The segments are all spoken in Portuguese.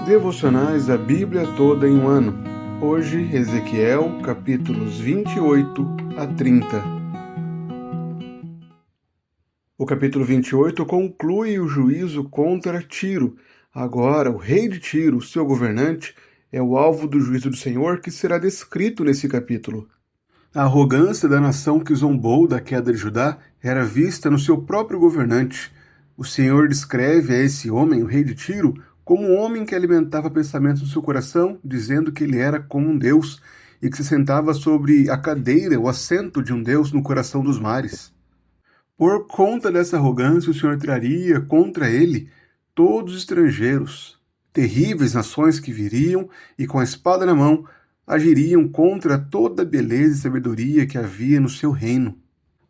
Devocionais da Bíblia toda em um ano. Hoje, Ezequiel, capítulos 28 a 30. O capítulo 28 conclui o juízo contra Tiro. Agora, o rei de Tiro, seu governante, é o alvo do juízo do Senhor que será descrito nesse capítulo. A arrogância da nação que zombou da queda de Judá era vista no seu próprio governante. O Senhor descreve a esse homem, o rei de Tiro, como um homem que alimentava pensamentos do seu coração, dizendo que ele era como um deus e que se sentava sobre a cadeira, o assento de um deus no coração dos mares. Por conta dessa arrogância, o Senhor traria contra ele todos os estrangeiros, terríveis nações que viriam e com a espada na mão agiriam contra toda a beleza e sabedoria que havia no seu reino.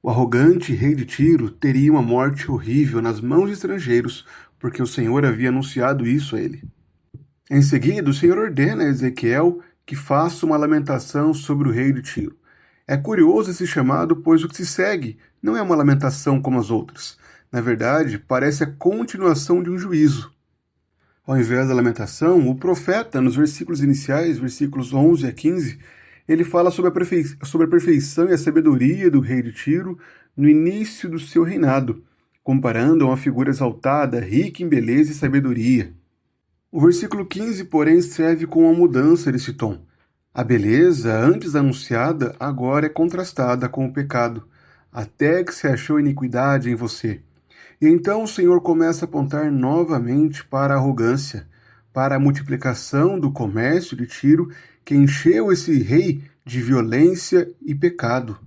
O arrogante rei de Tiro teria uma morte horrível nas mãos de estrangeiros, porque o Senhor havia anunciado isso a ele. Em seguida, o Senhor ordena a Ezequiel que faça uma lamentação sobre o rei de Tiro. É curioso esse chamado, pois o que se segue não é uma lamentação como as outras. Na verdade, parece a continuação de um juízo. Ao invés da lamentação, o profeta, nos versículos iniciais, versículos 11 a 15, ele fala sobre a perfeição e a sabedoria do rei de Tiro no início do seu reinado, comparando a uma figura exaltada, rica em beleza e sabedoria. O versículo 15, porém, serve com uma mudança desse tom. A beleza, antes anunciada, agora é contrastada com o pecado, até que se achou iniquidade em você. E então o Senhor começa a apontar novamente para a arrogância, para a multiplicação do comércio de Tiro, que encheu esse rei de violência e pecado.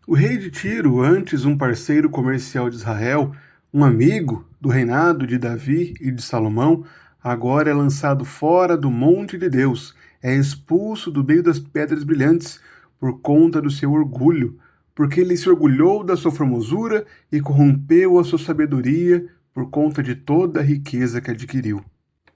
O rei de Tiro, antes um parceiro comercial de Israel, um amigo do reinado de Davi e de Salomão, agora é lançado fora do monte de Deus, é expulso do meio das pedras brilhantes por conta do seu orgulho, porque ele se orgulhou da sua formosura e corrompeu a sua sabedoria por conta de toda a riqueza que adquiriu.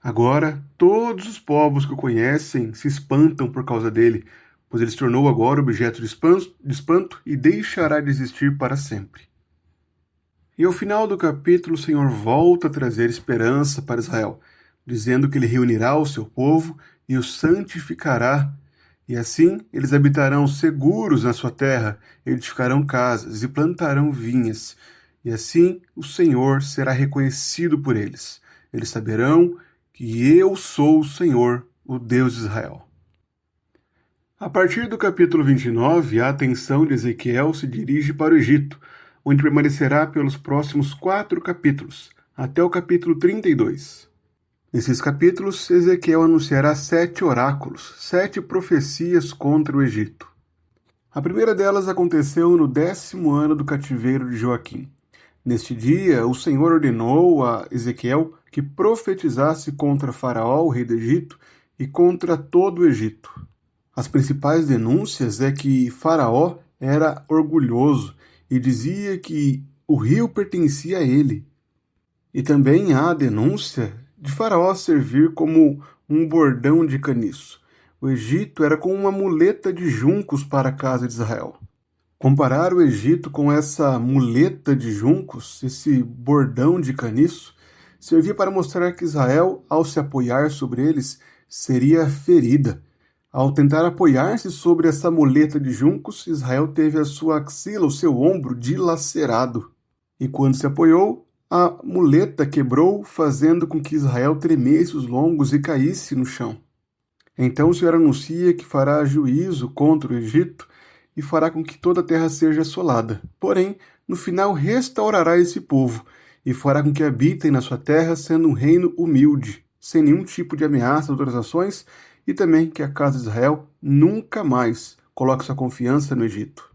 Agora, todos os povos que o conhecem se espantam por causa dele, pois ele se tornou agora objeto de espanto e deixará de existir para sempre. E ao final do capítulo, o Senhor volta a trazer esperança para Israel, dizendo que ele reunirá o seu povo e o santificará. E assim eles habitarão seguros na sua terra, edificarão casas e plantarão vinhas. E assim o Senhor será reconhecido por eles. Eles saberão que eu sou o Senhor, o Deus de Israel. A partir do capítulo 29, a atenção de Ezequiel se dirige para o Egito, onde permanecerá pelos próximos 4 capítulos, até o capítulo 32. Nesses capítulos, Ezequiel anunciará 7 oráculos, 7 profecias contra o Egito. A primeira delas aconteceu no 10º ano do cativeiro de Joaquim. Neste dia, o Senhor ordenou a Ezequiel que profetizasse contra Faraó, o rei do Egito, e contra todo o Egito. As principais denúncias é que Faraó era orgulhoso e dizia que o rio pertencia a ele. E também há a denúncia de Faraó servir como um bordão de caniço. O Egito era como uma muleta de juncos para a casa de Israel. Comparar o Egito com essa muleta de juncos, esse bordão de caniço, servia para mostrar que Israel, ao se apoiar sobre eles, seria ferida. Ao tentar apoiar-se sobre essa muleta de juncos, Israel teve a sua axila, o seu ombro, dilacerado. E quando se apoiou, a muleta quebrou, fazendo com que Israel tremesse os lombos e caísse no chão. Então o Senhor anuncia que fará juízo contra o Egito e fará com que toda a terra seja assolada. Porém, no final restaurará esse povo e fará com que habitem na sua terra, sendo um reino humilde, sem nenhum tipo de ameaça de outras nações, e também que a casa de Israel nunca mais coloque sua confiança no Egito.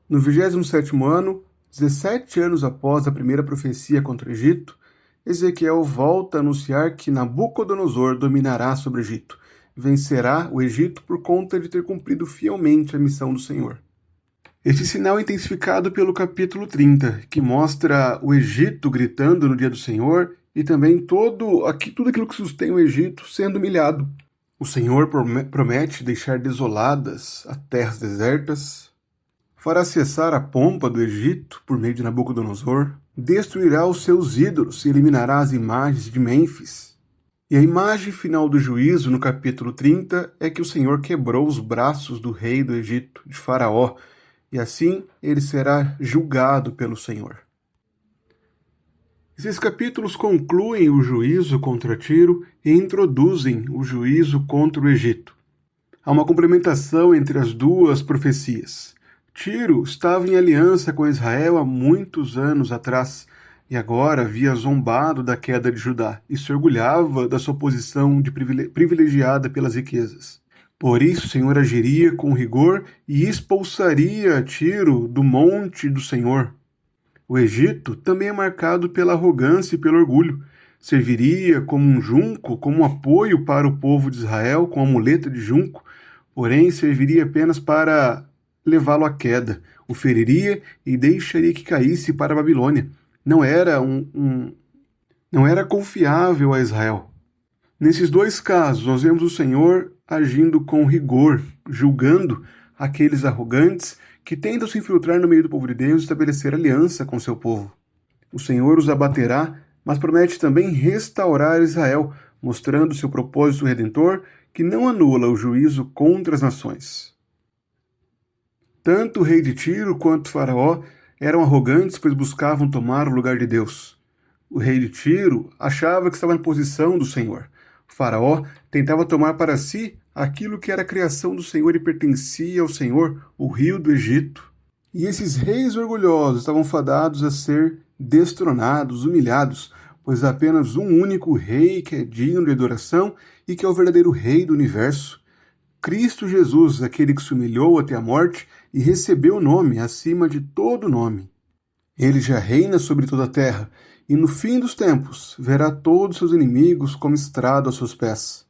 No 27º ano, 17 anos após a primeira profecia contra o Egito, Ezequiel volta a anunciar que Nabucodonosor dominará sobre o Egito, vencerá o Egito por conta de ter cumprido fielmente a missão do Senhor. Este sinal é intensificado pelo capítulo 30, que mostra o Egito gritando no dia do Senhor e também tudo aquilo que sustém o Egito sendo humilhado. O Senhor promete deixar desoladas as terras desertas, fará cessar a pompa do Egito por meio de Nabucodonosor, destruirá os seus ídolos e eliminará as imagens de Mênfis. E a imagem final do juízo, no capítulo 30, é que o Senhor quebrou os braços do rei do Egito, de Faraó, e assim ele será julgado pelo Senhor. Esses capítulos concluem o juízo contra Tiro e introduzem o juízo contra o Egito. Há uma complementação entre as duas profecias. Tiro estava em aliança com Israel há muitos anos atrás e agora havia zombado da queda de Judá e se orgulhava da sua posição de privilegiada pelas riquezas. Por isso o Senhor agiria com rigor e expulsaria Tiro do monte do Senhor. O Egito também é marcado pela arrogância e pelo orgulho. Serviria como um junco, como um apoio para o povo de Israel, com a muleta de junco, porém serviria apenas para levá-lo à queda. O feriria e deixaria que caísse para a Babilônia. Não era confiável a Israel. Nesses dois casos, nós vemos o Senhor agindo com rigor, julgando aqueles arrogantes que tentam se infiltrar no meio do povo de Deus e estabelecer aliança com seu povo. O Senhor os abaterá, mas promete também restaurar Israel, mostrando seu propósito redentor que não anula o juízo contra as nações. Tanto o rei de Tiro quanto Faraó eram arrogantes, pois buscavam tomar o lugar de Deus. O rei de Tiro achava que estava na posição do Senhor. O Faraó tentava tomar para si aquilo que era a criação do Senhor e pertencia ao Senhor, o rio do Egito. E esses reis orgulhosos estavam fadados a ser destronados, humilhados, pois há apenas um único rei que é digno de adoração e que é o verdadeiro rei do universo. Cristo Jesus, aquele que se humilhou até a morte e recebeu o nome acima de todo nome. Ele já reina sobre toda a terra, e no fim dos tempos verá todos seus inimigos como estrado aos seus pés.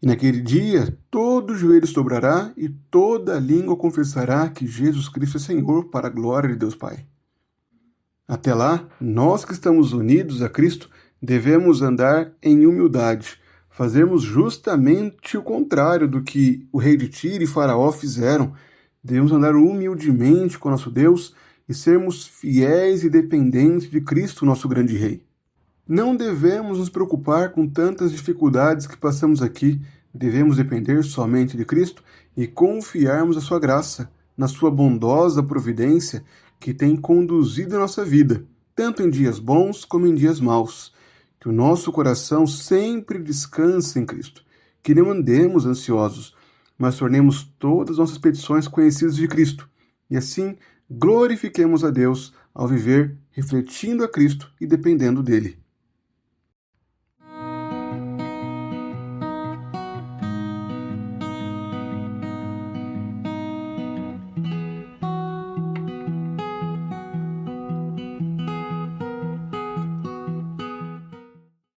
E naquele dia todo joelho se dobrará e toda língua confessará que Jesus Cristo é Senhor, para a glória de Deus Pai. Até lá, nós que estamos unidos a Cristo devemos andar em humildade, fazermos justamente o contrário do que o rei de Tiro e Faraó fizeram. Devemos andar humildemente com nosso Deus e sermos fiéis e dependentes de Cristo, nosso grande Rei. Não devemos nos preocupar com tantas dificuldades que passamos aqui. Devemos depender somente de Cristo e confiarmos na sua graça, na sua bondosa providência que tem conduzido a nossa vida, tanto em dias bons como em dias maus. Que o nosso coração sempre descanse em Cristo, que não andemos ansiosos, mas tornemos todas as nossas petições conhecidas de Cristo, e assim glorifiquemos a Deus ao viver refletindo a Cristo e dependendo dele.